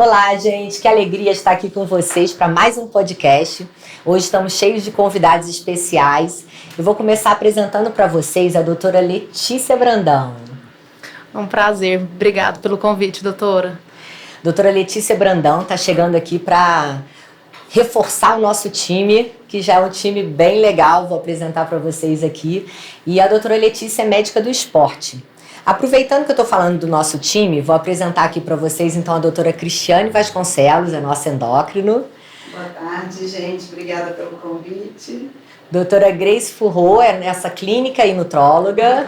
Olá, gente, que alegria estar aqui com vocês para mais um podcast. Hoje estamos cheios de convidados especiais. Eu vou começar apresentando para vocês a doutora Letícia Brandão. É um prazer, obrigado pelo convite, doutora. Doutora Letícia Brandão está chegando aqui para reforçar o nosso time, que já é um time bem legal, vou apresentar para vocês aqui. E a doutora Letícia é médica do esporte. Aproveitando que eu estou falando do nosso time, vou apresentar aqui para vocês então a doutora Cristiane Vasconcelos, a nossa endócrino. Boa tarde, gente. Obrigada pelo convite. Doutora Grace Furro, é nessa clínica e nutróloga.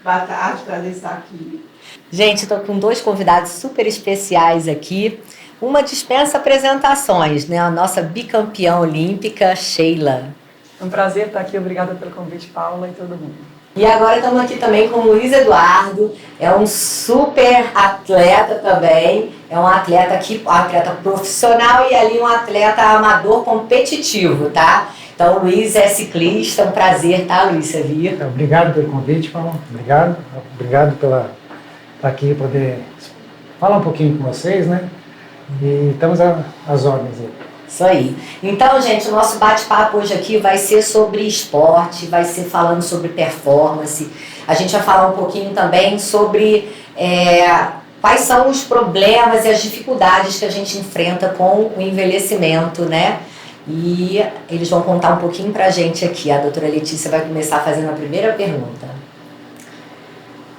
Boa tarde, prazer estar aqui. Gente, estou com dois convidados super especiais aqui. Uma dispensa apresentações, né? A nossa bicampeã olímpica, Sheila. É um prazer estar aqui. Obrigada pelo convite, Paula e todo mundo. E agora estamos aqui também com o Luiz Eduardo, é um super atleta também, é um atleta aqui, um atleta profissional e ali um atleta amador competitivo, tá? Então o Luiz é ciclista, um prazer, tá, Luiz, você viu? Obrigado pelo convite, Paulo, obrigado pela estar aqui, poder falar um pouquinho com vocês, né? E estamos às ordens aí. Isso aí. Então, gente, o nosso bate-papo hoje aqui vai ser sobre esporte, vai ser falando sobre performance. A gente vai falar um pouquinho também sobre quais são os problemas e as dificuldades que a gente enfrenta com o envelhecimento, né? E eles vão contar um pouquinho pra gente aqui. A doutora Letícia vai começar fazendo a primeira pergunta.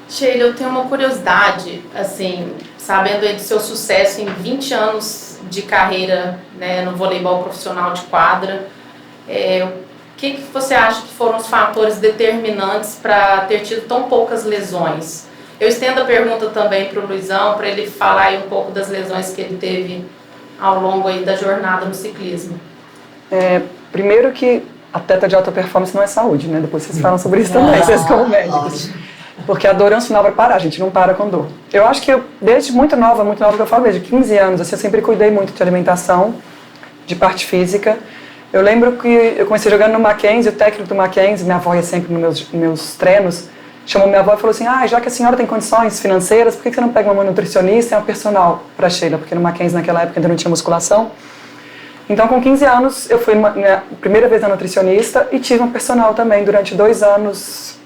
Sheila, eu tenho uma curiosidade, assim, sabendo aí do seu sucesso em 20 anos de carreira, né, no voleibol profissional de quadra, o que você acha que foram os fatores determinantes para ter tido tão poucas lesões? Eu estendo a pergunta também para o Luizão, para ele falar aí um pouco das lesões que ele teve ao longo aí da jornada no ciclismo. Primeiro que atleta de alta performance não é saúde, né? Depois vocês falam sobre isso também, vocês como médicos. Porque a dor é um sinal para parar, a gente não para com dor. Eu acho que desde muito nova que eu falo, desde 15 anos, assim, eu sempre cuidei muito de alimentação, de parte física. Eu lembro que eu comecei jogando no Mackenzie, o técnico do Mackenzie, minha avó ia sempre nos meus treinos, chamou minha avó e falou assim, já que a senhora tem condições financeiras, por que você não pega uma nutricionista e uma personal para Sheila? Porque no Mackenzie naquela época ainda não tinha musculação. Então, com 15 anos, eu fui minha primeira vez na nutricionista e tive um personal também durante 2 anos,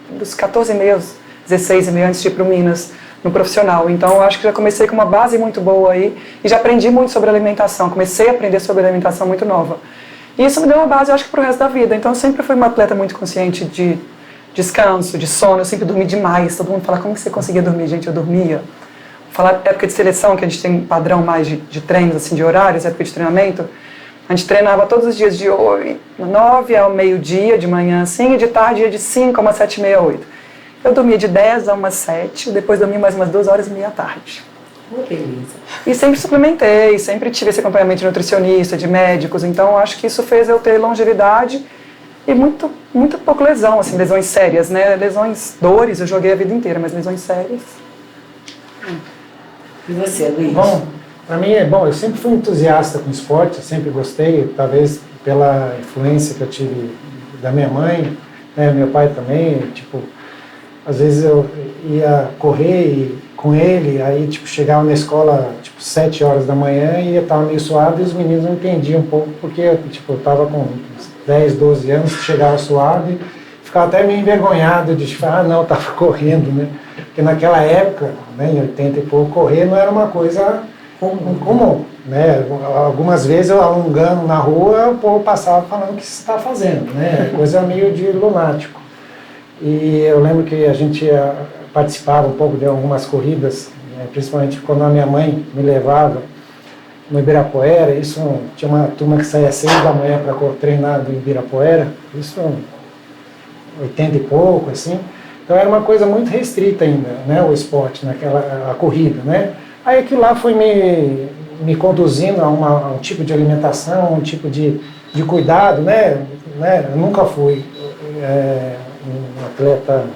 dos 14 meses, 16 meses antes de ir para o Minas, no profissional. Então, eu acho que já comecei com uma base muito boa aí e já aprendi muito sobre alimentação. Comecei a aprender sobre alimentação muito nova. E isso me deu uma base, eu acho que para o resto da vida. Então, eu sempre fui uma atleta muito consciente de descanso, de sono. Eu sempre dormi demais. Todo mundo fala, como que você conseguia dormir? Gente, eu dormia. Falar época de seleção, que a gente tem um padrão mais de treinos, assim, de horários, época de treinamento. A gente treinava todos os dias de 9 ao meio-dia, de manhã assim, e de tarde ia de 5 a umas 7h30, 8. Eu dormia de 10 a umas 7, depois dormia mais umas 2h30 à tarde. Beleza. E sempre suplementei, sempre tive esse acompanhamento de nutricionista, de médicos, então acho que isso fez eu ter longevidade e muito pouco lesão, assim, lesões sérias, né? Dores, eu joguei a vida inteira, mas lesões sérias. E você, Luiz? Bom, para mim eu sempre fui entusiasta com esporte, sempre gostei, talvez pela influência que eu tive da minha mãe, né, meu pai também, tipo, às vezes eu ia correr com ele, aí tipo, chegava na escola tipo 7 horas da manhã e eu estava meio suado e os meninos não entendiam um pouco, porque tipo, eu estava com 10, 12 anos, chegava suado e ficava até meio envergonhado de falar, não, eu estava correndo, né, porque naquela época, né, em 80 e pouco, correr não era uma coisa comum, né? Algumas vezes eu alongando na rua, o povo passava falando o que você está fazendo, né? Coisa meio de lunático. E eu lembro que a gente participava um pouco de algumas corridas, né? Principalmente quando a minha mãe me levava no Ibirapuera, isso tinha uma turma que saía às 6 da manhã para treinar no Ibirapuera, isso 80 e pouco, assim. Então era uma coisa muito restrita ainda, né? O esporte, a corrida, né? Aí aquilo lá foi me conduzindo a um tipo de alimentação, um tipo de cuidado, né? Eu nunca fui um atleta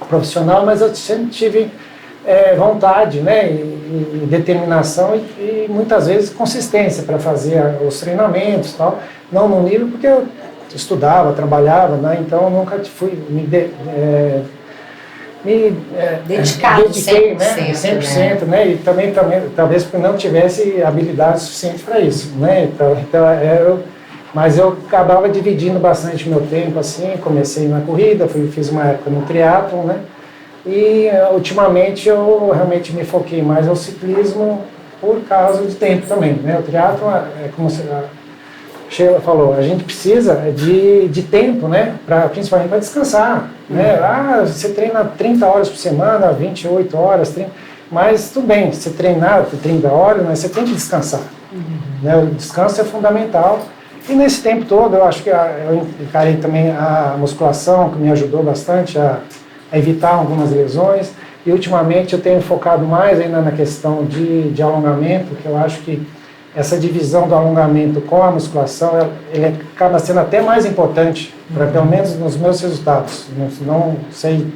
profissional, mas eu sempre tive vontade, né? E determinação e muitas vezes consistência para fazer os treinamentos e tal. Não no nível, porque eu estudava, trabalhava, né? Então eu nunca fui Dedicado dediquei, 100%, né? 100%, né? E também, talvez porque não tivesse habilidade suficiente para isso, né? Mas eu acabava dividindo bastante meu tempo, assim, comecei na corrida, fiz uma época no triatlon, né? E ultimamente eu realmente me foquei mais no ciclismo por causa de tempo também, né? O triatlon é como a Sheila falou, a gente precisa de tempo, né? Principalmente para descansar, né? Você treina 30 horas por semana, 28 horas, 30, mas tudo bem, você treinar 30 horas, mas você tem que descansar, né? O descanso é fundamental. E nesse tempo todo, eu acho que eu encarei também a musculação, que me ajudou bastante a evitar algumas lesões. E ultimamente eu tenho focado mais ainda na questão de alongamento, que eu acho que essa divisão do alongamento com a musculação, ele acaba sendo até mais importante, pelo menos nos meus resultados. Não sei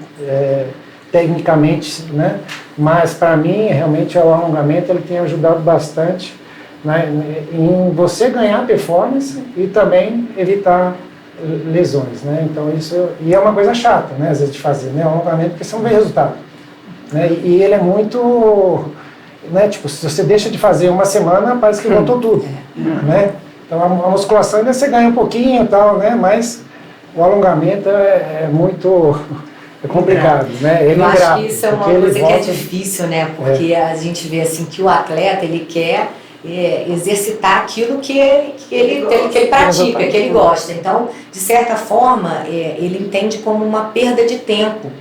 tecnicamente, né? Mas para mim, realmente, o alongamento ele tem ajudado bastante, né, em você ganhar performance e também evitar lesões, né? Então isso é uma coisa chata, né, às vezes de fazer, né, o alongamento, porque você não vê resultado, né? E ele é muito, né, tipo, se você deixa de fazer uma semana, parece que voltou tudo, né? Então a musculação ainda você ganha um pouquinho e tal, né? Mas o alongamento é muito complicado, né? Eu acho que isso é uma coisa que é difícil, né? Porque a gente vê assim que o atleta ele quer exercitar aquilo que ele pratica, que ele gosta. Então, de certa forma, ele entende como uma perda de tempo,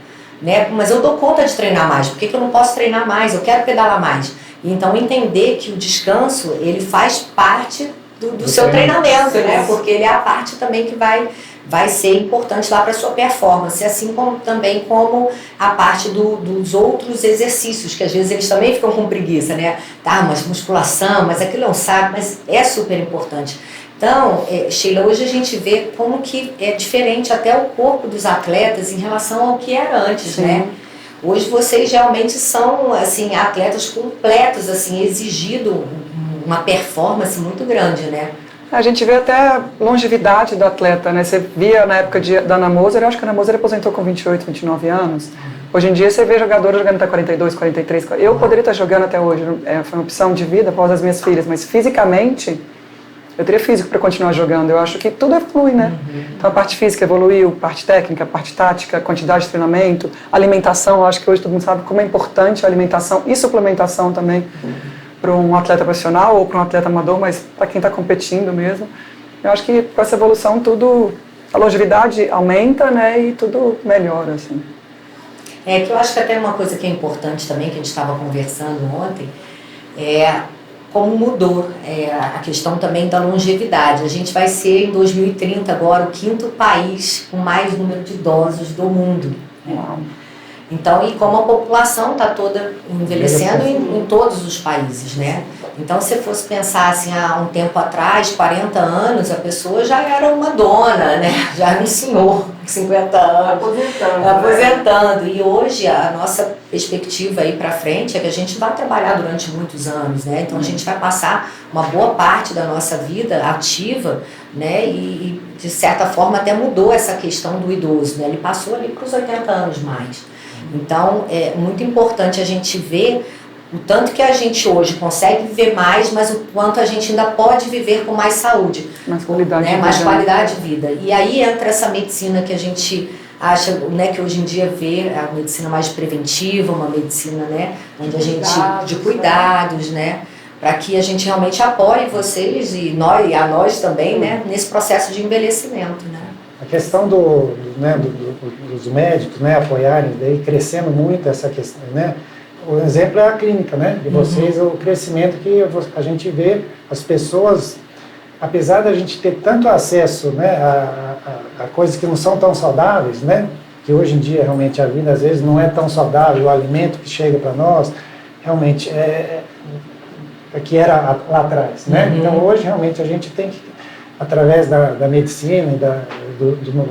né? Mas eu dou conta de treinar mais, por que eu não posso treinar mais? Eu quero pedalar mais. Então, entender que o descanso, ele faz parte do seu treinamento, né? Porque ele é a parte também que vai ser importante lá para a sua performance, assim como também como a parte dos outros exercícios, que às vezes eles também ficam com preguiça, né? Tá, mas musculação, mas aquilo é um saco, mas é super importante. Então, Sheila, hoje a gente vê como que é diferente até o corpo dos atletas em relação ao que era antes, né? Hoje vocês realmente são, assim, atletas completos, assim, exigido uma performance muito grande, né? A gente vê até a longevidade do atleta, né? Você via na época da Ana Moser, eu acho que a Ana Moser aposentou com 28, 29 anos. Hoje em dia você vê jogadores jogando até 42, 43. Eu poderia estar jogando até hoje, foi uma opção de vida após as minhas filhas, mas fisicamente, eu teria físico para continuar jogando. Eu acho que tudo evolui, né? Então a parte física evoluiu, parte técnica, parte tática, quantidade de treinamento, alimentação. Eu acho que hoje todo mundo sabe como é importante a alimentação e suplementação também. Para um atleta profissional ou para um atleta amador, mas para quem está competindo mesmo. Eu acho que com essa evolução a longevidade aumenta, né, e tudo melhora, assim. Que eu acho que até uma coisa que é importante também, que a gente estava conversando ontem, como mudou a questão também da longevidade. A gente vai ser, em 2030 agora, o 5º país com mais número de idosos do mundo. Uau. Então, e como a população está toda envelhecendo em todos os países, né? Então, se fosse pensar assim, há um tempo atrás, 40 anos, a pessoa já era uma dona, né? Já era um senhor, 50 anos. Aposentando. E hoje, a nossa perspectiva aí para frente é que a gente vai trabalhar durante muitos anos, né? Então, a gente vai passar uma boa parte da nossa vida ativa, né? E de certa forma, até mudou essa questão do idoso, né? Ele passou ali para os 80 anos mais. Então, é muito importante a gente ver o tanto que a gente hoje consegue viver mais, mas o quanto a gente ainda pode viver com mais saúde. Mais qualidade, né? Mais qualidade de vida. E aí entra essa medicina que a gente acha, né, que hoje em dia vê a medicina mais preventiva, uma medicina, né, onde a gente, de cuidados, né, para que a gente realmente apoie vocês e a nós também, né, nesse processo de envelhecimento, né. A questão dos médicos, né, apoiarem, daí crescendo muito essa questão, né? O exemplo é a clínica, né? De vocês, o crescimento que a gente vê as pessoas, apesar da gente ter tanto acesso, né, a coisas que não são tão saudáveis, né? Que hoje em dia realmente a vida às vezes não é tão saudável, o alimento que chega para nós realmente é que era lá atrás, né? Então hoje realmente a gente tem que, através da medicina e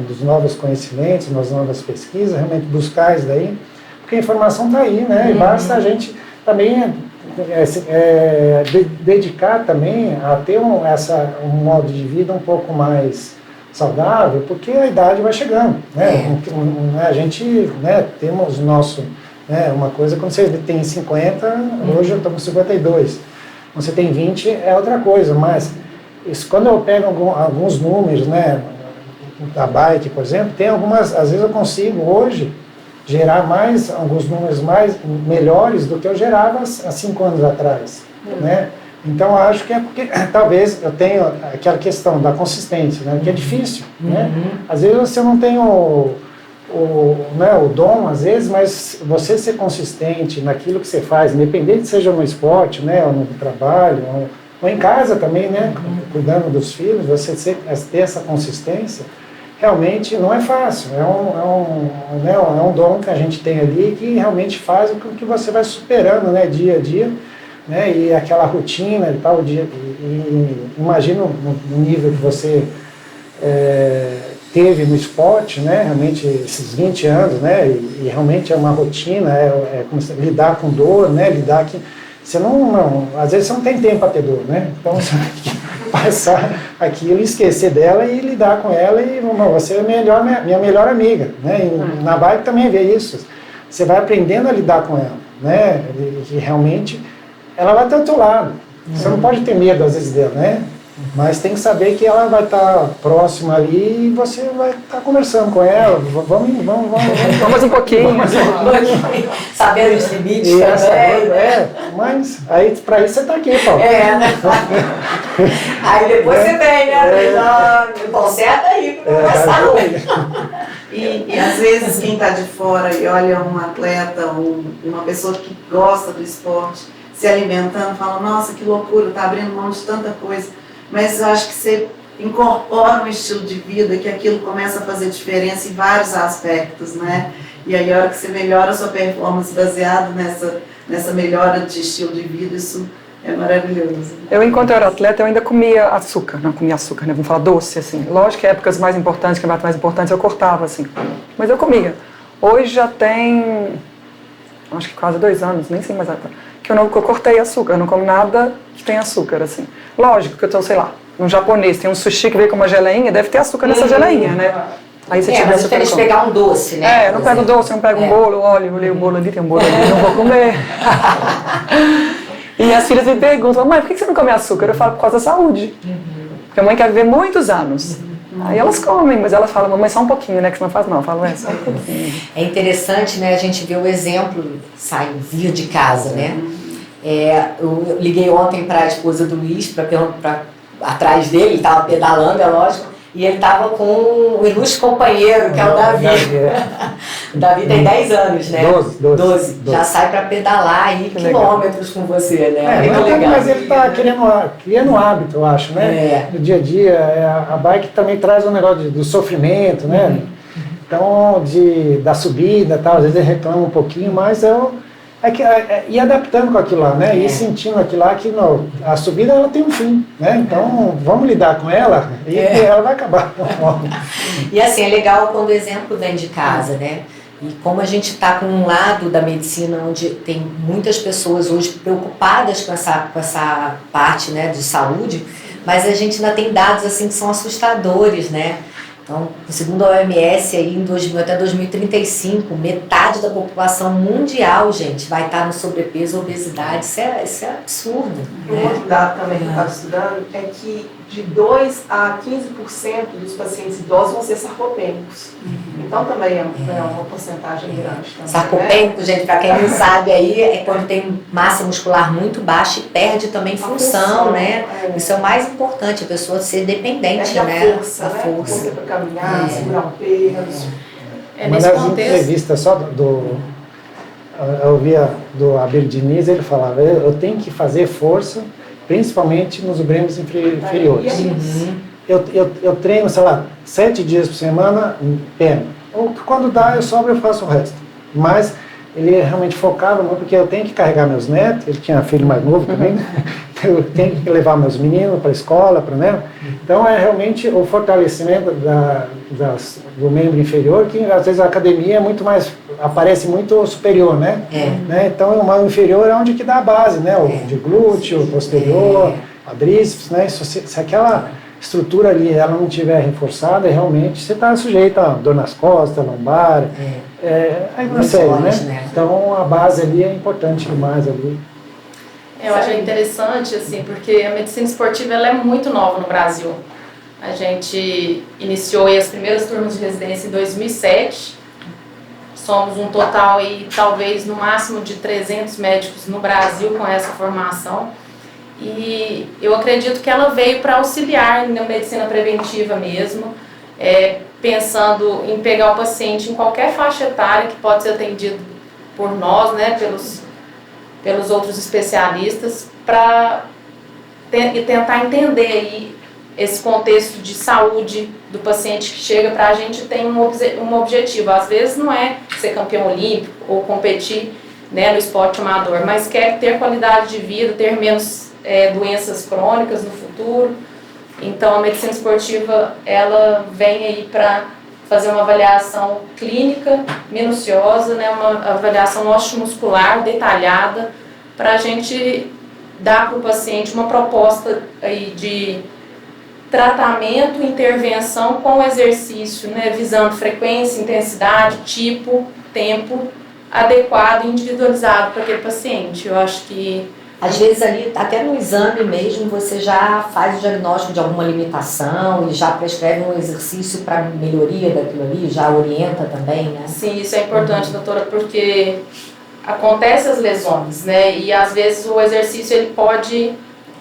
dos novos conhecimentos, das novas pesquisas, realmente buscar isso daí, porque a informação está aí, né? E basta a gente também dedicar também a ter um modo de vida um pouco mais saudável, porque a idade vai chegando, né? A gente, né, temos nosso, né, uma coisa, quando você tem 50, hoje eu estou com 52, quando você tem 20 é outra coisa, mas isso, quando eu pego alguns números, né, da bike, por exemplo, tem algumas, às vezes eu consigo hoje gerar alguns números melhores do que eu gerava há 5 anos atrás, né? Então, acho que é porque, talvez, eu tenho aquela questão da consistência, né? Que é difícil, né? Às vezes você não tem o dom, às vezes, mas você ser consistente naquilo que você faz, independente seja no esporte, né? Ou no trabalho, ou em casa também, né? Cuidando dos filhos, você ter essa consistência, realmente não é fácil. É um dom que a gente tem ali que realmente faz com que você vai superando, né? Dia a dia. Né, e aquela rotina e tal, imagino no nível que você teve no esporte, né, realmente esses 20 anos, né, e realmente é uma rotina, como você lidar com dor, né, você às vezes você não tem tempo para ter dor, né, então você tem que passar aquilo, esquecer dela e lidar com ela e você é minha melhor amiga, né, e na bike também vê isso, você vai aprendendo a lidar com ela, né, e realmente ela vai estar do teu lado. Você não pode ter medo, às vezes, dela, né? Mas tem que saber que ela vai estar próxima ali e você vai estar conversando com ela. Vamos um pouquinho. Sabendo os limites também. Mas aí, para isso você está aqui, Paulo. Né? Aí depois você vem, né? Conserta aí para começar. E às vezes quem está de fora e olha um atleta, uma pessoa que gosta do esporte, se alimentando, fala, nossa, que loucura, tá abrindo mão de tanta coisa. Mas eu acho que você incorpora um estilo de vida que aquilo começa a fazer diferença em vários aspectos, né? E aí a hora que você melhora a sua performance baseado nessa melhora de estilo de vida, isso é maravilhoso. Eu, enquanto eu era atleta, eu ainda comia açúcar, né? Vamos falar doce, assim. Lógico que épocas mais importantes, campeonatos mais importantes, eu cortava, assim. Mas eu comia. Hoje já tem, acho que quase 2 anos, nem sei mais que eu cortei açúcar, eu não como nada que tem açúcar, assim. Lógico que eu tô, sei lá, um japonês, tem um sushi que veio com uma geleinha, deve ter açúcar nessa geleinha, né? Aí você mas é diferente pegar um doce, né? Eu não pego doce, eu não pego um bolo, olha, eu olhei o bolo ali, tem um bolo ali, não vou comer. E as filhas me perguntam, mãe, por que você não come açúcar? Eu falo, por causa da saúde. Porque a mãe quer viver muitos anos. Aí elas comem, mas elas falam, mamãe, só um pouquinho, né, que você não faz mal. Eu falo, só um pouquinho. É interessante, né, a gente ver o exemplo, vir de casa, né? Eu liguei ontem para a esposa do Luiz, para atrás dele, ele estava pedalando, é lógico, e ele estava com um ilustre companheiro, que é o Davi. O Davi tem 10 anos, né? 12. Já sai para pedalar aí quilômetros com você, né? Mas ele está criando um hábito, eu acho, né? No dia a dia, a bike também traz um negócio do sofrimento, né? Então, da subida e tal, às vezes ele reclama um pouquinho, mas ir adaptando com aquilo lá, né? Ir sentindo aquilo lá, que a subida ela tem um fim, né? Então vamos lidar com ela e ela vai acabar. E assim, é legal quando o exemplo vem de casa, né? E como a gente está com um lado da medicina onde tem muitas pessoas hoje preocupadas com essa parte, né, de saúde, mas a gente ainda tem dados assim que são assustadores, né? Então, segundo a OMS, aí, até 2035, metade da população mundial, gente, vai estar no sobrepeso ou obesidade. Isso é absurdo. Um outro dado também que eu estava estudando é que de 2 a 15% dos pacientes idosos vão ser sarcopênicos. Então também é uma porcentagem grande. Também, sarcopênico, gente, para quem não sabe aí, é quando tem massa muscular muito baixa e perde também função, né? Isso é o mais importante, a pessoa ser dependente, né? A força para caminhar, segurar um peso. Uma das entrevistas só eu ouvia do Abel Diniz, ele falava, eu tenho que fazer força, principalmente nos membros inferiores. Eu treino, sei lá, 7 dias por semana, perna. Quando dá, eu sobro e faço o resto. Mas ele realmente focava muito, porque eu tenho que carregar meus netos, ele tinha filho mais novo também, né? Eu tenho que levar meus meninos para a escola, né? Então é realmente o fortalecimento do membro inferior, que às vezes a academia é muito mais, aparece muito superior, né? Né? Então o membro inferior é onde que dá a base, né? O de glúteo, posterior, quadríceps, né? Se estrutura ali ela não estiver reforçada, realmente você está sujeito a dor nas costas, lombar, aí na série, né? Então a base ali é importante demais ali. Eu acho interessante, assim, porque a medicina esportiva ela é muito nova no Brasil. A gente iniciou as primeiras turmas de residência em 2007. Somos um total aí, talvez no máximo de 300 médicos no Brasil com essa formação. E eu acredito que ela veio para auxiliar na medicina preventiva mesmo, pensando em pegar o paciente em qualquer faixa etária que pode ser atendido por nós, né, pelos outros especialistas, para tentar entender aí esse contexto de saúde do paciente que chega para a gente tem um objetivo. Às vezes não é ser campeão olímpico ou competir, né, no esporte amador, mas quer ter qualidade de vida, ter menos doenças crônicas no futuro. Então a medicina esportiva ela vem aí para fazer uma avaliação clínica minuciosa, né, uma avaliação osteomuscular detalhada, para a gente dar para o paciente uma proposta aí de tratamento, intervenção com exercício, né, visando frequência, intensidade, tipo, tempo adequado e individualizado para aquele paciente. Eu acho que às vezes ali, até no exame mesmo, você já faz o diagnóstico de alguma limitação e já prescreve um exercício para melhoria daquilo ali, já orienta também, né? Sim, isso é importante, doutora, porque acontecem as lesões, né? E às vezes o exercício ele pode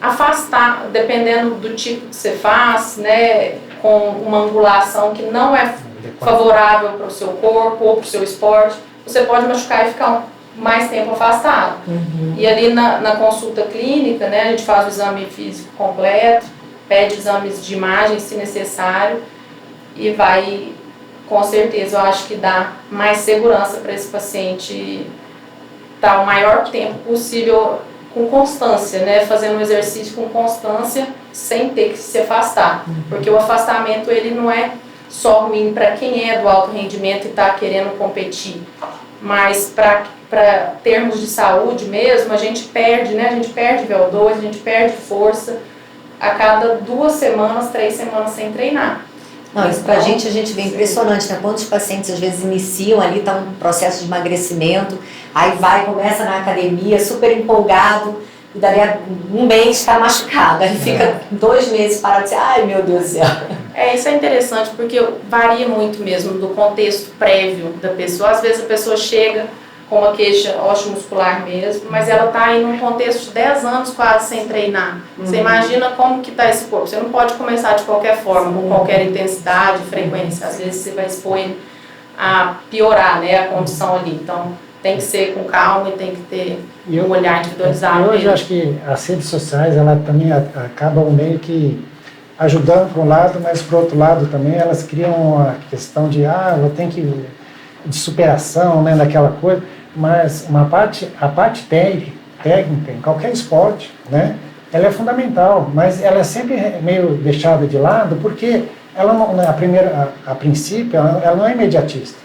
afastar, dependendo do tipo que você faz, né? Com uma angulação que não é favorável para o seu corpo ou para o seu esporte, você pode machucar e ficar mais tempo afastado. E ali na consulta clínica, né, a gente faz o exame físico completo, pede exames de imagem se necessário e vai, com certeza, eu acho que dá mais segurança para esse paciente estar o maior tempo possível com constância, né, fazendo um exercício com constância sem ter que se afastar, porque o afastamento ele não é só ruim para quem é do alto rendimento e está querendo competir, mas para termos de saúde mesmo, a gente perde, né? A gente perde VO2, a gente perde força a cada 2 semanas, 3 semanas sem treinar. Não, isso pra gente vê impressionante, né? Quantos pacientes às vezes iniciam ali, tá um processo de emagrecimento, aí começa na academia, super empolgado, e dali a um mês está machucado, aí fica 2 meses parado e diz, ai meu Deus do céu. Isso é interessante porque varia muito mesmo do contexto prévio da pessoa. Às vezes a pessoa chega com uma queixa osteomuscular mesmo, mas ela está aí num contexto de 10 anos quase sem treinar. Você imagina como que está esse corpo. Você não pode começar de qualquer forma, com qualquer intensidade, frequência. Às vezes você vai expor ele a piorar, né, a condição ali. Então tem que ser com calma e tem que ter um olhar individualizado. Hoje eu acho que as redes sociais ela também acabam meio que ajudando para um lado, mas para o outro lado também elas criam uma questão de ela tem que de superação, né, daquela coisa, mas a parte técnica em qualquer esporte, né, ela é fundamental, mas ela é sempre meio deixada de lado porque ela não, a princípio ela não é imediatista.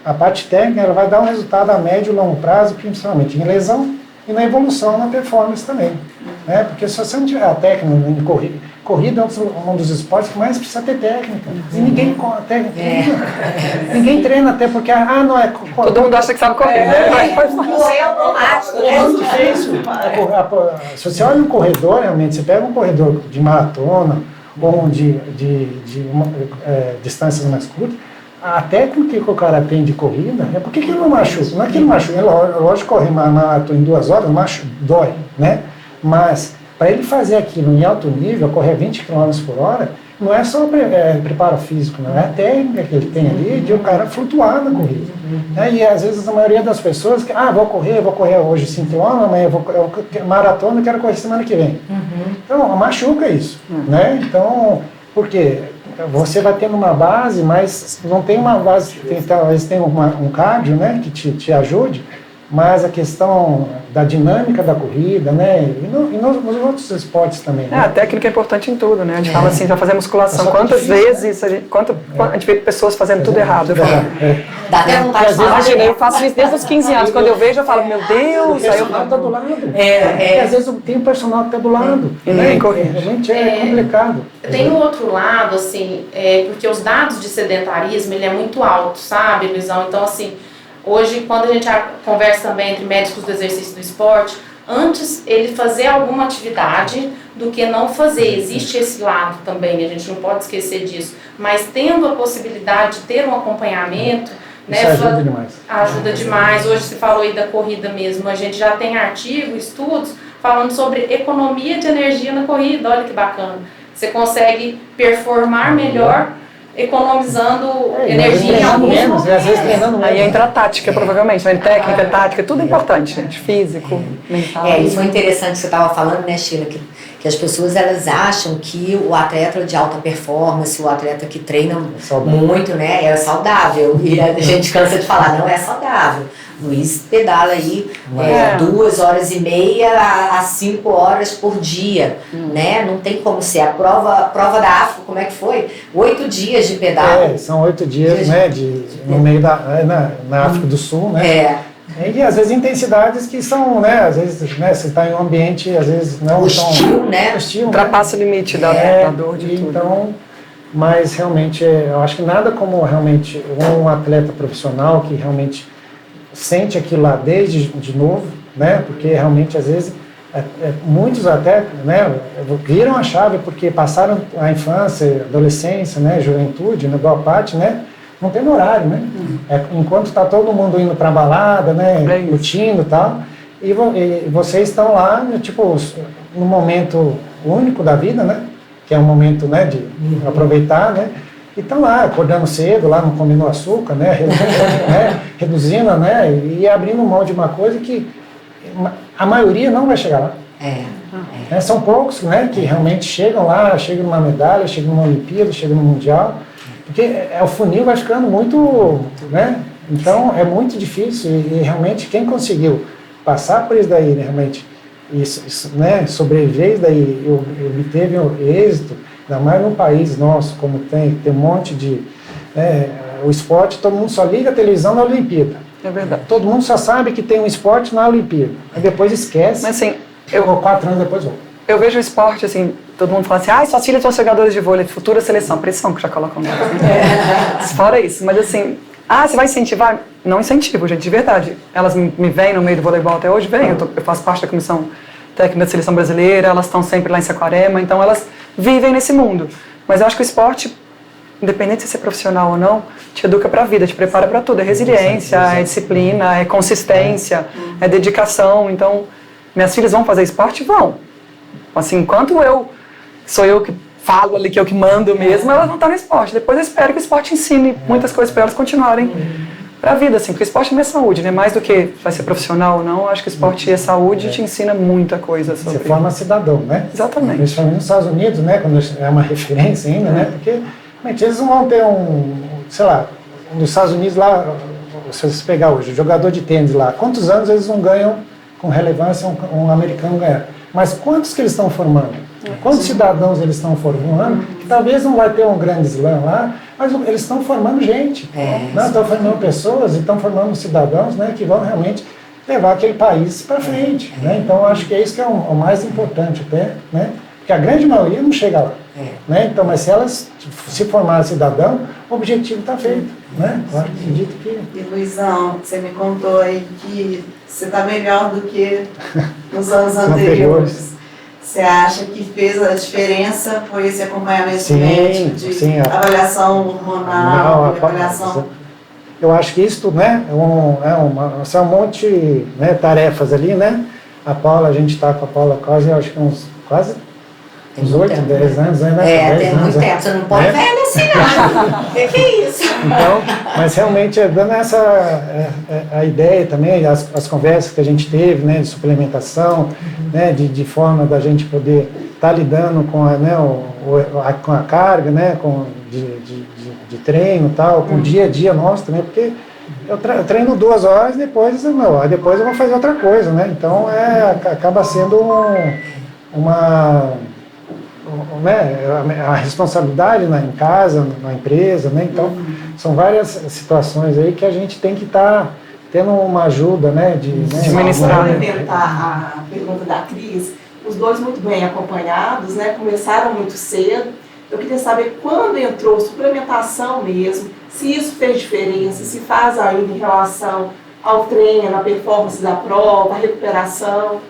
A parte técnica ela vai dar um resultado a médio e longo prazo, principalmente em lesão e na evolução, na performance também, né? Porque se você não tiver a técnica em corrida é um dos esportes que mais precisa ter técnica. E ninguém ninguém treina até porque não é. Todo mundo acha que sabe correr, né? Não é automático, É muito difícil. Se você olha um corredor, realmente, você pega um corredor de maratona ou de distâncias mais curtas, a técnica que o cara tem de corrida, por que ele não machuca? Não é que ele machuca, lógico, correr uma maratona em 2 horas, dói, né? Mas para ele fazer aquilo em alto nível, correr 20 km por hora, não é só preparo físico, não é a técnica que ele tem ali de o cara flutuar na corrida. E às vezes a maioria das pessoas, vou correr hoje 5 km, amanhã maratona, quero correr semana que vem. Então, machuca isso, né? Então, por quê? Você vai tendo uma base, mas não tem uma base, talvez tenha um cardio, né, que te ajude, mas a questão da dinâmica da corrida, né? E nos outros esportes também. Né? A técnica é importante em tudo, né? A gente fala assim, já fazer musculação. É Quantas difícil, vezes a gente vê pessoas fazendo tudo errado? Eu falo, Dá até vontade de falar. imagina, eu faço isso desde os 15 anos. Quando eu vejo, eu falo, meu O Deus, aí eu personal está do lado. É. E às vezes tem um personal que está do lado. E Né? nem corrige. Realmente é complicado. Tem um outro lado, assim, porque os dados de sedentarismo, ele é muito alto, sabe, Luizão? Então, assim, hoje, quando a gente conversa também entre médicos do exercício do esporte, antes ele fazer alguma atividade do que não fazer. Existe esse lado também, a gente não pode esquecer disso. Mas tendo a possibilidade de ter um acompanhamento, né, Isso ajuda demais. ajuda demais. Hoje se falou aí da corrida mesmo, a gente já tem artigos, estudos, falando sobre economia de energia na corrida. Olha que bacana. Você consegue performar melhor economizando energia em alguns menos, e às vezes treinando menos. Aí entra a tática, provavelmente, né? Técnica, tática, tudo é importante, gente. Físico, mental. Isso foi interessante que você estava falando, né, Sheila, que as pessoas elas acham que o atleta de alta performance, o atleta que treina muito, né, é saudável. E a gente cansa de falar, não é saudável. Luiz pedala aí 2 horas e meia a 5 horas por dia, né? Não tem como ser. A prova da África, como é que foi? 8 dias de pedal. São 8 dias, né, no meio na África do Sul, né? E às vezes intensidades que são, né, às vezes, né, você está em um ambiente, às vezes não hostil, tão né? hostil, Ultrapassa o limite da dor de tudo. Então, mas realmente, eu acho que nada como realmente um atleta profissional que realmente sente aquilo lá desde de novo, né? Porque realmente às vezes muitos até, né, viram a chave porque passaram a infância, adolescência, né, juventude, né, boa parte, né? Não tem horário, né? Enquanto está todo mundo indo para balada, né, curtindo e tal, e vocês estão lá, né, tipo, no momento único da vida, né? Que é um momento, né, de aproveitar, né? E estão lá, acordando cedo, lá não comendo açúcar, né, reduzindo, né, e abrindo mão de uma coisa que a maioria não vai chegar lá. São poucos, né, que realmente chegam lá, chegam numa medalha, chegam numa Olimpíada, chegam no Mundial, porque o funil vai ficando muito, né, então é muito difícil e realmente quem conseguiu passar por isso daí, né, realmente, isso, né, sobreviver isso daí, obteve um êxito, ainda mais num país nosso, como tem um monte de... o esporte, todo mundo só liga a televisão na Olimpíada. É verdade. Todo mundo só sabe que tem um esporte na Olimpíada. Aí depois esquece. Mas assim, 4 anos depois volta. eu vejo o esporte, assim, todo mundo fala assim, suas filhas são jogadoras de vôlei, futura seleção, pressão que já colocam nelas. Fora isso, mas assim, você vai incentivar? Não incentivo, gente, de verdade. Elas me veem no meio do voleibol até hoje, vêm, eu faço parte da comissão técnica da seleção brasileira, elas estão sempre lá em Saquarema, então elas vivem nesse mundo. Mas eu acho que o esporte, independente de ser profissional ou não, te educa para a vida, te prepara para tudo. É resiliência, é disciplina, é consistência, é dedicação. Então, minhas filhas vão fazer esporte? Vão. Assim, enquanto sou eu que falo ali, que eu que mando mesmo, elas vão estar no esporte. Depois eu espero que o esporte ensine muitas coisas para elas continuarem para a vida, assim, porque o esporte não é saúde, né? Mais do que vai ser profissional ou não, eu acho que o esporte é saúde e te ensina muita coisa sobre... Você forma cidadão, né? Exatamente. Principalmente nos Estados Unidos, né? Quando é uma referência ainda, né? Porque eles não vão ter sei lá, nos Estados Unidos lá, se você pegar hoje, o jogador de tênis lá, quantos anos eles não ganham com relevância um americano ganhar? Mas quantos que eles estão formando? Quantos cidadãos eles estão formando? Que talvez não vai ter um grande slam lá, mas eles estão formando gente. Estão formando pessoas e estão formando cidadãos, né, que vão realmente levar aquele país para frente. Né? Então, eu acho que é isso que é o mais importante até, né? Porque a grande maioria não chega lá. Né? Então, mas se elas se formarem cidadão, o objetivo está feito. Né? Eu acredito que... E Luizão, você me contou aí que você está melhor do que nos anos anteriores. Você acha que fez a diferença, foi esse acompanhamento médico de avaliação hormonal, avaliação... Eu acho que isso, né, são um monte de, né, tarefas ali, né? A Paula, a gente está com a Paula quase 8, 10 anos, né? Tem muito tempo, você não pode velho assim não. Que é isso? Então, mas realmente dando a ideia também, as conversas que a gente teve, né, de suplementação, né, de forma da gente poder estar lidando com com a carga, né, de treino e tal, com o dia a dia nosso também, porque eu treino 2 horas, depois eu vou fazer outra coisa, né? Então acaba sendo a responsabilidade em casa, na empresa, né? Então são várias situações aí que a gente tem que estar tendo uma ajuda, né? De administrar. Complementar a pergunta da Cris, os dois muito bem acompanhados, né? Começaram muito cedo. Eu queria saber quando entrou suplementação mesmo, se isso fez diferença, se faz ainda em relação ao treino, à performance da prova, à recuperação.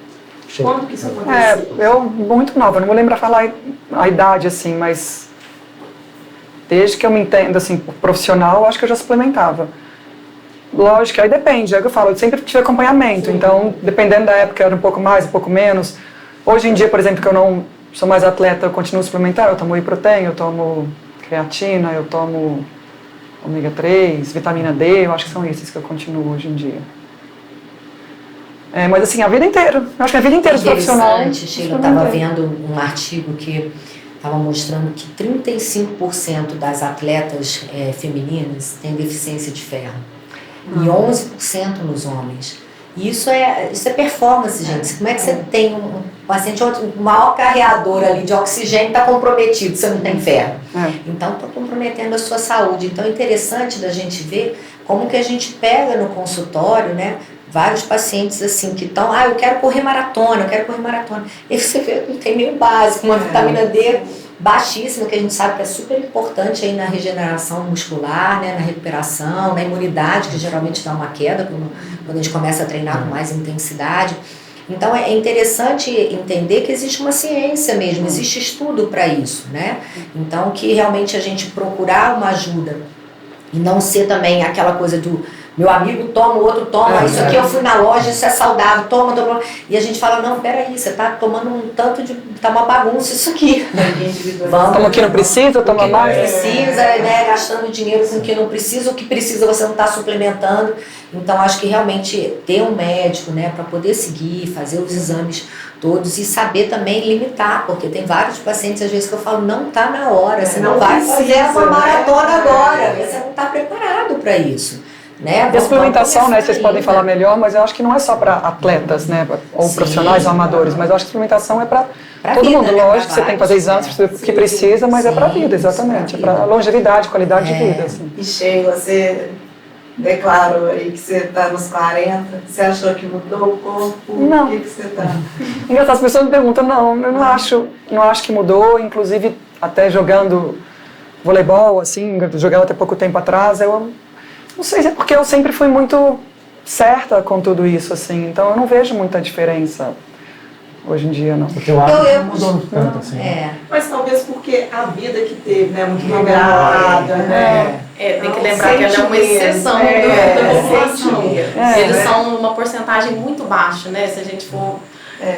Quando que isso aconteceu? Eu muito nova, não vou lembrar falar a idade assim, mas desde que eu me entendo assim, profissional, eu acho que eu já suplementava. Lógico, aí depende, é o que eu falo, eu sempre tive acompanhamento, então dependendo da época era um pouco mais, um pouco menos. Hoje em dia, por exemplo, que eu não sou mais atleta, eu continuo suplementar, eu tomo whey protein, eu tomo creatina, eu tomo ômega 3, vitamina D, eu acho que são esses que eu continuo hoje em dia. Mas assim, a vida inteira, eu acho que a vida inteira de profissional. Interessante, Sheila, eu estava vendo um artigo que estava mostrando que 35% das atletas femininas têm deficiência de ferro e 11% nos homens. E isso é performance, gente. Como é que você tem um paciente, o maior carreador ali de oxigênio está comprometido, você não tem ferro? Então, está comprometendo a sua saúde. Então, é interessante da gente ver como que a gente pega no consultório, né? Vários pacientes assim que estão, eu quero correr maratona. E você vê que não tem meio básico, uma vitamina D baixíssima, que a gente sabe que é super importante aí na regeneração muscular, né, na recuperação, na imunidade, que geralmente dá uma queda quando a gente começa a treinar com mais intensidade. Então é interessante entender que existe uma ciência mesmo, existe estudo para isso, né? Então que realmente a gente procurar uma ajuda e não ser também aquela coisa do meu amigo toma, o outro toma, isso aqui eu fui na loja, isso é saudável, toma. E a gente fala, não, peraí, você tá tomando um tanto de... tá uma bagunça isso aqui. Toma o que não precisa, toma mais. O que não precisa, né, gastando dinheiro com o que não precisa, o que precisa você não está suplementando. Então, acho que realmente ter um médico, né, para poder seguir, fazer os exames todos e saber também limitar, porque tem vários pacientes, às vezes, que eu falo, não está na hora, você não vai fazer uma maratona agora, você não está preparado para isso. Né? E a suplementação, né, vocês podem falar melhor, mas eu acho que não é só para atletas, né, ou profissionais ou amadores, mas eu acho que a suplementação é para todo vida, mundo. né? Lógico que você tem que fazer exames que precisa, mas é para a vida, exatamente, é para longevidade, qualidade de vida. Assim. E Sheila, você declarou aí que você está nos 40, você achou que mudou o corpo? Não. O que você está? Engraçado, as pessoas me perguntam, não, eu não acho que mudou, inclusive até jogando voleibol, assim, jogava até pouco tempo atrás, eu não sei se é porque eu sempre fui muito certa com tudo isso, assim, então eu não vejo muita diferença hoje em dia, não. Porque eu acho que não mudou tanto, assim. Mas talvez porque a vida que teve, né, muito regrada, né? Tem que lembrar que ela é uma exceção da população. Eles são uma porcentagem muito baixa, né, se a gente for...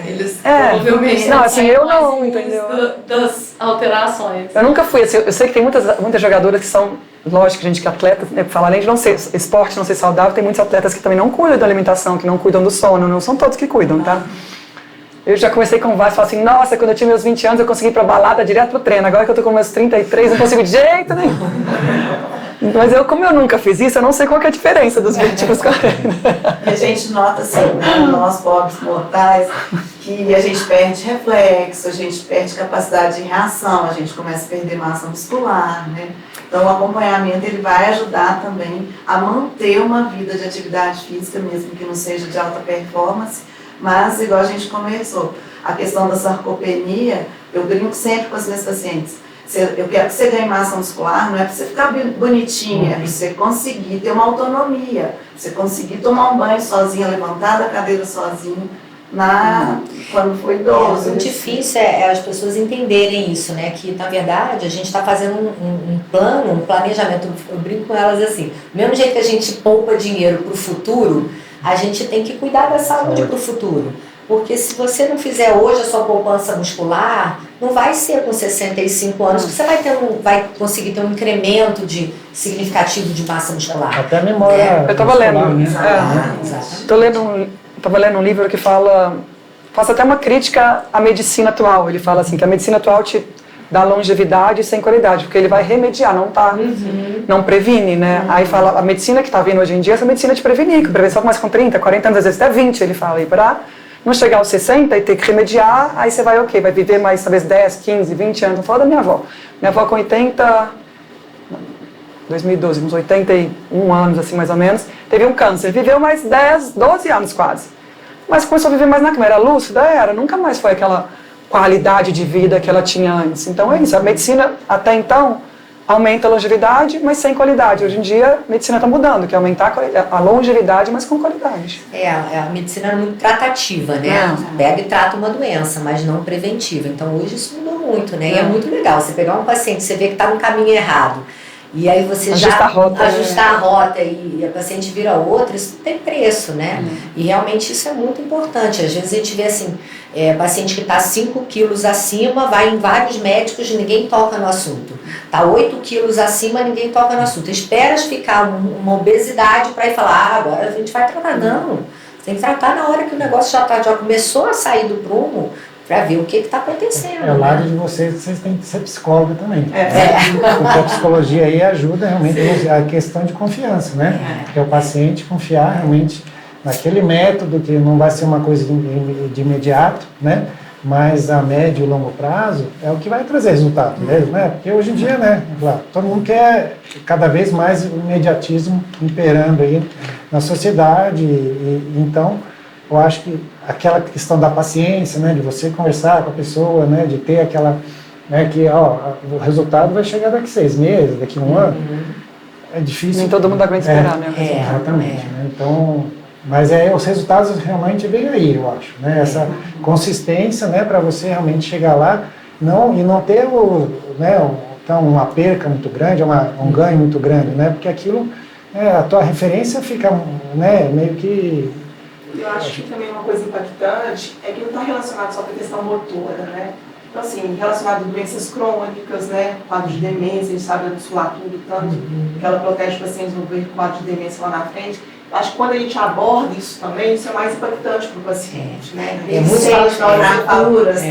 Eles provavelmente não, assim, eu não, entendeu? Das alterações. Eu nunca fui, assim, eu sei que tem muitas jogadoras que são, lógico, gente que é atleta, né, fala, além de não ser esporte, não ser saudável, tem muitos atletas que também não cuidam da alimentação, que não cuidam do sono, não são todos que cuidam, tá? Eu já comecei com vários, falo assim, nossa, quando eu tinha meus 20 anos eu consegui ir pra balada direto pro treino, agora que eu tô com meus 33 não consigo de jeito nenhum. Mas como eu nunca fiz isso, eu não sei qual que é a diferença dos 20 para os 40. E a gente nota assim, nós pobres mortais, que a gente perde reflexo, a gente perde capacidade de reação, a gente começa a perder massa muscular, né? Então o acompanhamento ele vai ajudar também a manter uma vida de atividade física, mesmo que não seja de alta performance, mas igual a gente conversou, a questão da sarcopenia, eu brinco sempre com as minhas pacientes. Eu quero que você ganhe massa muscular, não é para você ficar bonitinha, é para você conseguir ter uma autonomia, você conseguir tomar um banho sozinha, levantar da cadeira sozinho, quando for idoso. O difícil é as pessoas entenderem isso, né? Que na verdade a gente está fazendo um plano, um planejamento. Eu brinco com elas assim: do mesmo jeito que a gente poupa dinheiro para o futuro, a gente tem que cuidar da saúde para o futuro. Porque se você não fizer hoje a sua poupança muscular, não vai ser com 65 anos que você vai conseguir ter um incremento significativo de massa muscular. Até a memória. Eu estava lendo. Exatamente. Estava lendo um livro que faz até uma crítica à medicina atual. Ele fala assim que a medicina atual te da longevidade sem qualidade, porque ele vai remediar, não previne, né? Aí fala, a medicina que está vindo hoje em dia, essa medicina de prevenir, que a prevenção começa com 30, 40 anos, às vezes até 20, ele fala, e para não chegar aos 60 e ter que remediar, aí você vai, vai viver mais, talvez 10, 15, 20 anos. Vou falar da minha avó. Minha avó com 2012, uns 81 anos, assim, mais ou menos, teve um câncer, viveu mais 10, 12 anos quase. Mas começou a viver mais na cama, era lúcida, nunca mais foi aquela qualidade de vida que ela tinha antes. Então é isso, a medicina até então aumenta a longevidade, mas sem qualidade. Hoje em dia a medicina está mudando, que é aumentar a longevidade, mas com qualidade. A medicina é muito tratativa, né? Pega e trata uma doença, mas não preventiva. Então hoje isso mudou muito, né? E é muito legal você pegar um paciente, você vê que está no caminho errado, e aí você ajustar a rota e a paciente vira outra, isso não tem preço, né? E realmente isso é muito importante. Às vezes a gente vê assim, paciente que está 5 quilos acima, vai em vários médicos e ninguém toca no assunto. Está 8 quilos acima, ninguém toca no assunto. Esperas ficar uma obesidade para ir falar, agora a gente vai tratar. Não, tem que tratar na hora que o negócio já começou a sair do prumo, para ver o que está acontecendo. É o lado de vocês têm que ser psicóloga também. Porque a psicologia aí ajuda realmente a questão de confiança, né? Que é o paciente confiar realmente naquele método, que não vai ser uma coisa de imediato, né? Mas a médio e longo prazo é o que vai trazer resultado mesmo, né? Porque hoje em dia, né? Claro, todo mundo quer cada vez mais o imediatismo imperando aí na sociedade, então eu acho que aquela questão da paciência, né, de você conversar com a pessoa, né, de ter aquela, né, que o resultado vai chegar daqui 6 meses, daqui 1 ano, é difícil. Nem todo mundo aguenta esperar, né? Exatamente. Né, então, mas os resultados realmente vêm aí, eu acho, né, essa consistência, né, para você realmente chegar lá, e não ter então, uma perca muito grande, um ganho muito grande, né, porque aquilo, a tua referência fica, né, meio que... Eu acho que também uma coisa impactante é que não está relacionado só com a questão motora, né? Então, assim, relacionado a doenças crônicas, né? Quadro de demência, a gente sabe a musculatura, tanto que ela protege o paciente do quadro de demência lá na frente. Eu acho que quando a gente aborda isso também, isso é mais impactante para o paciente, né? Ele sente fraturas,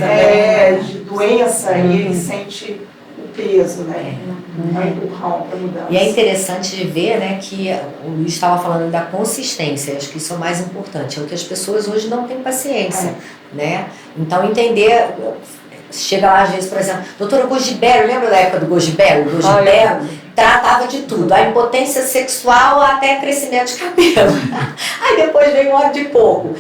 de doença, e ele sente o peso, né? Um empurrão para mudança. E é interessante de ver, né, que o Luiz estava falando da consistência, acho que isso é o mais importante, é o que as pessoas hoje não têm paciência, né? Então entender, chega lá às vezes, por exemplo, doutora Gogibero, lembra da época do Gogibero? O Gogibero tratava de tudo, a impotência sexual até crescimento de cabelo. Aí depois veio óleo de coco.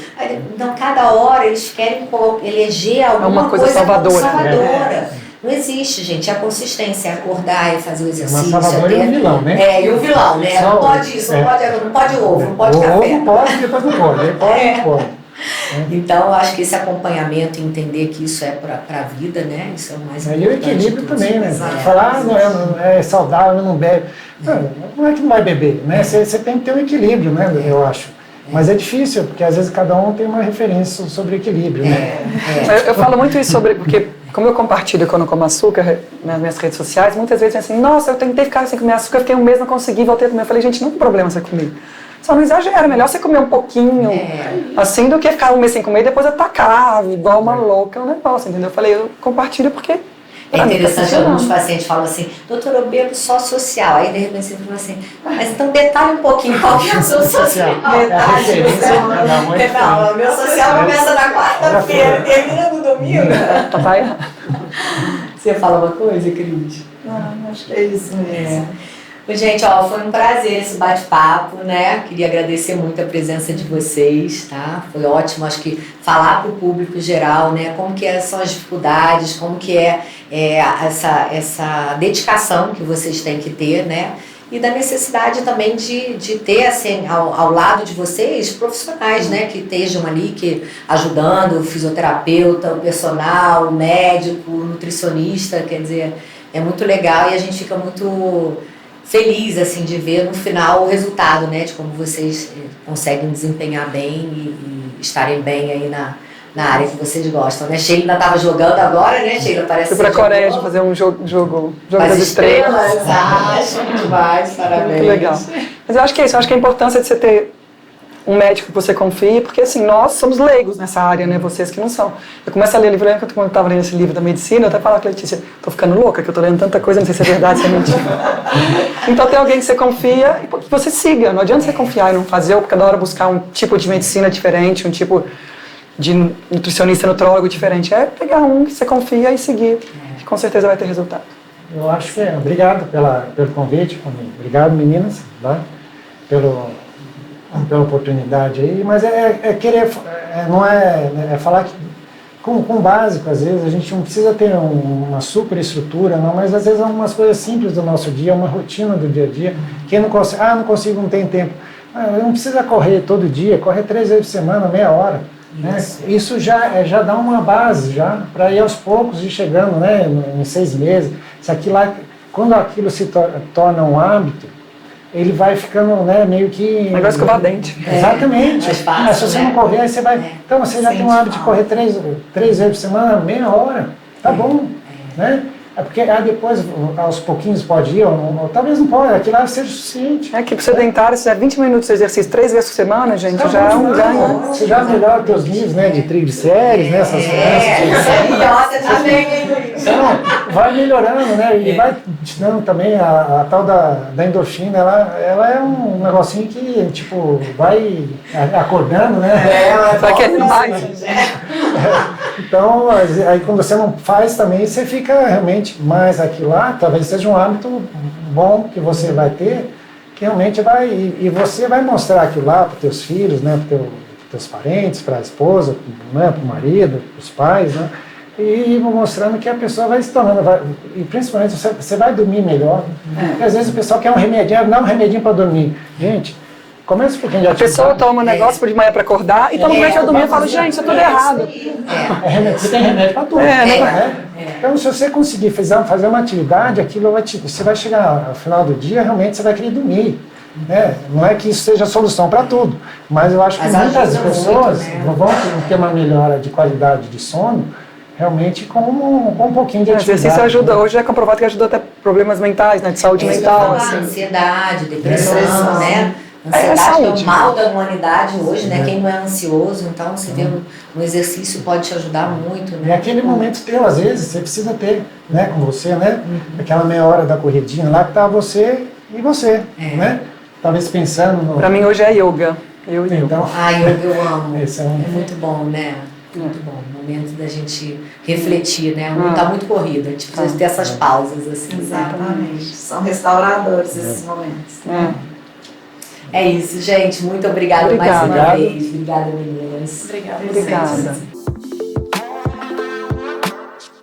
Então cada hora eles querem eleger alguma coisa salvadora. Não existe, gente. A consistência é acordar e fazer o exercício. Uma salvadora e um vilão, né? E um vilão, né? Não pode isso, não pode ovo, não pode café. Ovo pode, depois não pode. Não pode. Então, eu acho que esse acompanhamento, entender que isso é para a vida, né? Isso é o mais importante. E o equilíbrio também, né? Falar, não é saudável, não bebe. Não é que não vai beber, né? Você tem que ter um equilíbrio, né? Eu acho. Mas é difícil, porque às vezes cada um tem uma referência sobre equilíbrio, né? Eu falo muito isso porque como eu compartilho quando eu como açúcar nas minhas redes sociais, muitas vezes assim, nossa, eu tentei ficar sem comer açúcar, fiquei 1 mês, não consegui, voltei a comer. Eu falei, gente, não tem problema você comer. Só não exagera, melhor você comer um pouquinho, assim, do que ficar 1 mês sem comer e depois atacar, igual uma louca, um negócio, entendeu? Eu falei, eu compartilho porque... É interessante, alguns pacientes falam assim, doutora, eu bebo só social. Aí de repente você fala assim, mas então detalhe um pouquinho, qual que é o seu social? Detalhe, não, o meu social começa na quarta-feira, termina no domingo. Você fala uma coisa, Cris? Não, acho que é isso mesmo. Gente, foi um prazer esse bate-papo, né? Queria agradecer muito a presença de vocês, tá? Foi ótimo, acho que falar para o público geral, né? Como que são as dificuldades, como que essa dedicação que vocês têm que ter, né? E da necessidade também de ter, assim, ao lado de vocês, profissionais, né? Que estejam ali ajudando, o fisioterapeuta, o personal, o médico, o nutricionista, quer dizer, é muito legal e a gente fica muito... feliz, assim, de ver no final o resultado, né, de como vocês conseguem desempenhar bem e estarem bem aí na área que vocês gostam, né? Sheila ainda estava jogando agora, né, Sheila? Parece fui para a Coreia de fazer um jogo das estrelas. Acho demais, parabéns. Muito legal. Mas eu acho que é isso, eu acho que a importância de você ter um médico que você confie, porque assim, nós somos leigos nessa área, né? Vocês que não são. Eu começo a ler livro, eu lembro que quando eu estava lendo esse livro da medicina, eu até falava com a Letícia, tô ficando louca, que eu tô lendo tanta coisa, não sei se é verdade, se é mentira. Então tem alguém que você confia e que você siga. Não adianta você confiar e não fazer, ou cada hora buscar um tipo de medicina diferente, um tipo de nutricionista, nutrólogo diferente. É pegar um que você confia e seguir, que com certeza vai ter resultado. Eu acho que obrigado pelo convite, obrigado meninas, tá? Pela oportunidade aí, mas é falar que com o básico, às vezes a gente não precisa ter uma super estrutura, não, mas às vezes algumas coisas simples do nosso dia, uma rotina do dia a dia, quem não consegue, não consigo, não tem tempo, não precisa correr todo dia, correr 3 vezes por semana, meia hora. Né? Isso já dá uma base já para ir aos poucos ir chegando, né, em 6 meses. Quando aquilo se torna um hábito, ele vai ficando, né, meio que... Negócio de escovar dente. Exatamente. Fácil, se você né? não correr, aí você vai... Então você já tem um hábito de correr 3 vezes por semana, meia hora. Tá bom, né? É porque depois, aos pouquinhos pode ir, ou talvez não pode, aquilo lá seja suficiente. É que para o sedentário, se der 20 minutos de exercício 3 vezes por semana, gente, Tá já é bom, um ganho. Você já melhora os teus níveis, né, de triglicérides, né, essas coisas. Isso aí, ó, você tá bem, hein, Luiz? Então, vai melhorando, né? E vai te dando também a tal da endorfina, ela é um negocinho que, tipo, vai acordando, né? Vai querer mais. Então, aí quando você não faz também, você fica realmente mais aquilo lá, talvez seja um hábito bom que você vai ter, que realmente vai, e você vai mostrar aquilo lá para os teus filhos, né, para os teus parentes, para a esposa, né, para o marido, para os pais, né? E mostrando que a pessoa vai se tornando, e principalmente você vai dormir melhor. Porque às vezes o pessoal quer um remedinho, dá um remedinho para dormir. Gente, começa um pouquinho de A pessoa toma um negócio de manhã para acordar e toma um remédio para dormir e fala, gente, isso é tudo errado. Você tem remédio para tudo. Então, se você conseguir fazer uma atividade, aquilo você vai chegar ao final do dia, realmente você vai querer dormir. Né? Não é que isso seja a solução para tudo, mas eu acho que muitas pessoas vão ter uma melhora de qualidade de sono, realmente com um pouquinho de atividade. Exercício ajuda, hoje é comprovado que ajuda até problemas mentais, né, de saúde mental. Assim. Ansiedade, depressão, né? Ansiedade é o mal da humanidade hoje, né? Quem não é ansioso, então você vê um exercício pode te ajudar muito, né? E aquele momento teu, às vezes, você precisa ter, né, com você, né? Aquela meia hora da corridinha lá que tá você e você, né? Talvez pensando no... Pra mim hoje é yoga. Então, yoga eu amo. Esse é muito bom, né? Muito bom. Momento da gente refletir, né? O mundo tá muito corrido, a gente precisa ter essas pausas, assim. Exatamente. São restauradores esses momentos. É isso, gente. Muito obrigada mais uma vez. Obrigada, meninas. Obrigada. Obrigada.